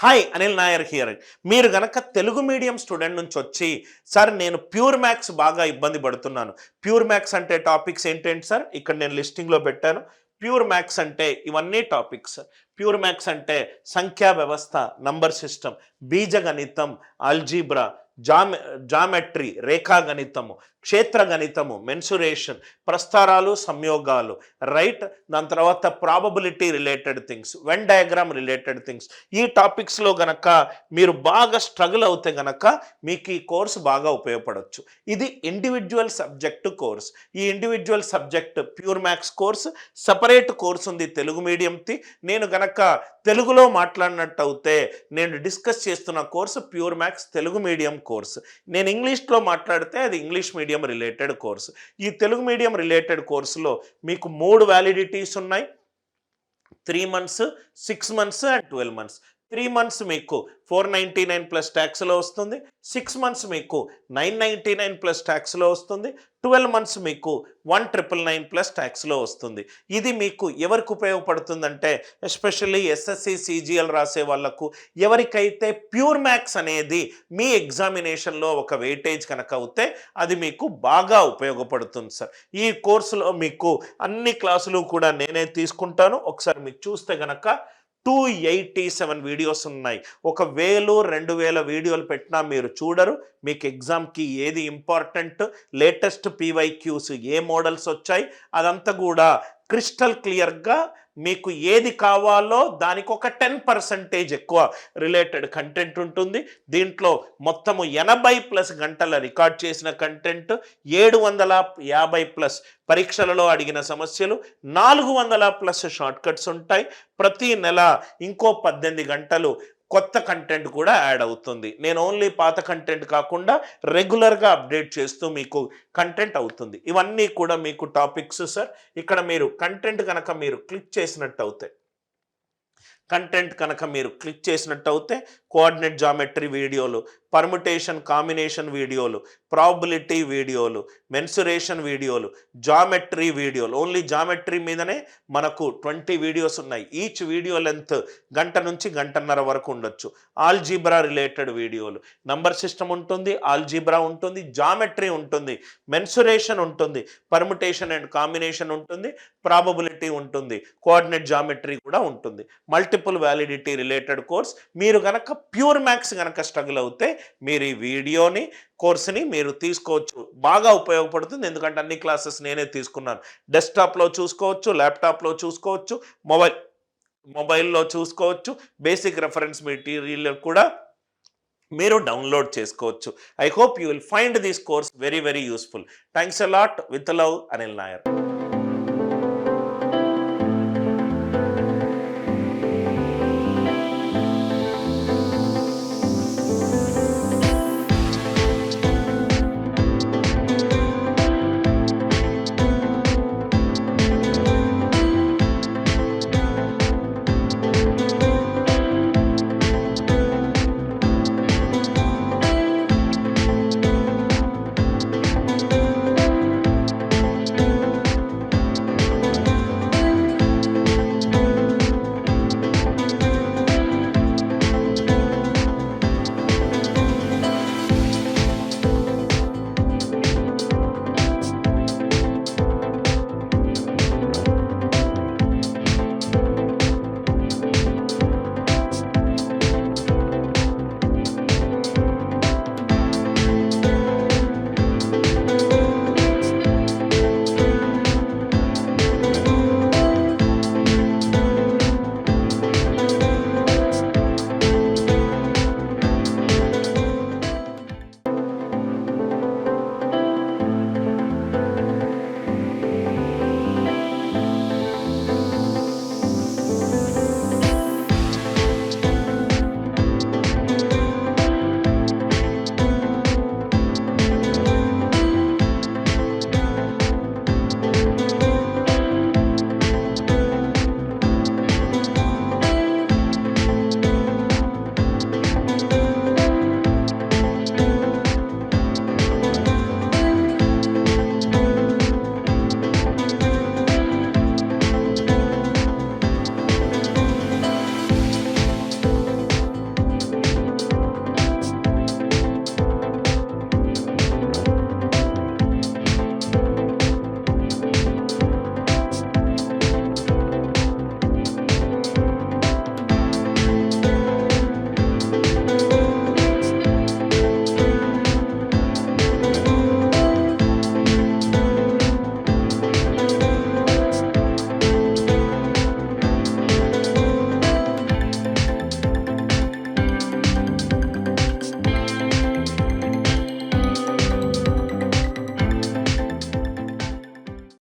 Hi Anil Nair here. మీరు గనక Telugu medium student నుంచి వచ్చి సార్ నేను ప్యూర్ మ్యాథ్స్ బాగా ఇబ్బంది పడుతున్నాను, ప్యూర్ మ్యాథ్స్ అంటే టాపిక్స్ ఏంటంటే సార్ ఇక్కడ నేను లిస్టింగ్లో పెట్టాను. ప్యూర్ మ్యాథ్స్ అంటే ఇవన్నీ టాపిక్స్. ప్యూర్ మ్యాథ్స్ అంటే సంఖ్యా వ్యవస్థ, నంబర్ సిస్టమ్, బీజగణితం, ఆల్జీబ్రా, జామెట్రీ, రేఖాగణితము, క్షేత్ర గణితము, మెన్సురేషన్, ప్రస్తారాలు, సంయోగాలు, రైట్. దాని తర్వాత probability related things, Venn diagram related things. ఈ టాపిక్స్లో గనక మీరు బాగా స్ట్రగుల్ అవుతే గనక మీకు ఈ కోర్సు బాగా ఉపయోగపడవచ్చు. ఇది ఇండివిజువల్ సబ్జెక్టు కోర్స్. ఈ individual subject pure maths course separate course ఉంది తెలుగు మీడియంది. నేను గనక తెలుగులో మాట్లాడినట్టు అయితే నేను డిస్కస్ చేస్తున్న course pure maths Telugu medium course. నేను ఇంగ్లీష్లో మాట్లాడితే అది ఇంగ్లీష్ మీడియం రిలేటెడ్ కోర్సు. ఈ తెలుగు మీడియం రిలేటెడ్ కోర్సులో మీకు 3 వ్యాలిడిటీస్ ఉన్నాయి: 3 months, 6 months and 12 months. 3 months మీకు 499 ప్లస్ ట్యాక్స్లో వస్తుంది, 6 months మీకు 999 ప్లస్ ట్యాక్స్లో వస్తుంది, 12 months మీకు 1999 ప్లస్ ట్యాక్స్లో వస్తుంది. ఇది మీకు ఎవరికి ఉపయోగపడుతుందంటే ఎస్పెషల్లీ ఎస్ఎస్సి సిజిఎల్ రాసే వాళ్ళకు, ఎవరికైతే ప్యూర్ మ్యాథ్స్ అనేది మీ ఎగ్జామినేషన్లో ఒక వెయిటేజ్ కనుక అవుతే అది మీకు బాగా ఉపయోగపడుతుంది సార్. ఈ కోర్సులో మీకు అన్ని క్లాసులు కూడా నేనే తీసుకుంటాను. ఒకసారి మీకు చూస్తే గనక 287 వీడియోస్ ఉన్నాయి. 1000 2000 వీడియోలు పెట్టినా మీరు చూడరు. మీకు ఎగ్జామ్కి ఏది ఇంపార్టెంట్, లేటెస్ట్ పీవైక్యూస్, ఏ మోడల్స్ వచ్చాయి, అదంతా కూడా క్రిస్టల్ క్లియర్గా మీకు ఏది కావాలో దానికి ఒక 10% ఎక్కువ రిలేటెడ్ కంటెంట్ ఉంటుంది. దీంట్లో మొత్తము 80+ గంటల రికార్డ్ చేసిన కంటెంట్, 750+ పరీక్షలలో అడిగిన సమస్యలు, 400+ షార్ట్ కట్స్ ఉంటాయి. ప్రతి నెల ఇంకో 18 గంటలు కొత్త కంటెంట్ కూడా యాడ్ అవుతుంది. నేను ఓన్లీ పాత కంటెంట్ కాకుండా రెగ్యులర్గా అప్డేట్ చేస్తూ మీకు కంటెంట్ అవుతుంది. ఇవన్నీ కూడా మీకు టాపిక్స్ సార్. ఇక్కడ మీరు కంటెంట్ కనుక మీరు క్లిక్ చేసినట్టు అవుతాయి, కోఆర్డినేట్ జామెట్రీ వీడియోలు, పర్ముటేషన్ కాంబినేషన్ వీడియోలు, ప్రాబిలిటీ వీడియోలు, మెన్సురేషన్ వీడియోలు, జామెట్రీ వీడియోలు. ఓన్లీ జామెట్రీ మీదనే మనకు 20 వీడియోస్ ఉన్నాయి. ఈచ్ వీడియో లెంత్ 1 నుంచి 1.5 వరకు ఉండొచ్చు. ఆల్జీబ్రా రిలేటెడ్ వీడియోలు, నంబర్ సిస్టమ్ ఉంటుంది, ఆల్జీబ్రా ఉంటుంది, జామెట్రీ ఉంటుంది, మెన్సురేషన్ ఉంటుంది, పర్ముటేషన్ అండ్ కాంబినేషన్ ఉంటుంది, ప్రాబబిలిటీ ఉంటుంది, కోఆర్డినేట్ జామెట్రీ కూడా ఉంటుంది. Multiple validity related course. మీరు గనక ప్యూర్ మ్యాథ్స్ గనక స్ట్రగుల్ అవుతే మీరు ఈ వీడియోని కోర్సుని మీరు తీసుకోవచ్చు. బాగా ఉపయోగపడుతుంది. ఎందుకంటే అన్ని క్లాసెస్ నేనే తీసుకున్నాను. డెస్క్టాప్లో చూసుకోవచ్చు, ల్యాప్టాప్లో చూసుకోవచ్చు, మొబైల్లో చూసుకోవచ్చు. బేసిక్ రెఫరెన్స్ మెటీరియల్ కూడా మీరు డౌన్లోడ్ చేసుకోవచ్చు. I hope you will find this course very very useful. Thanks a lot. With love, Anil Nair.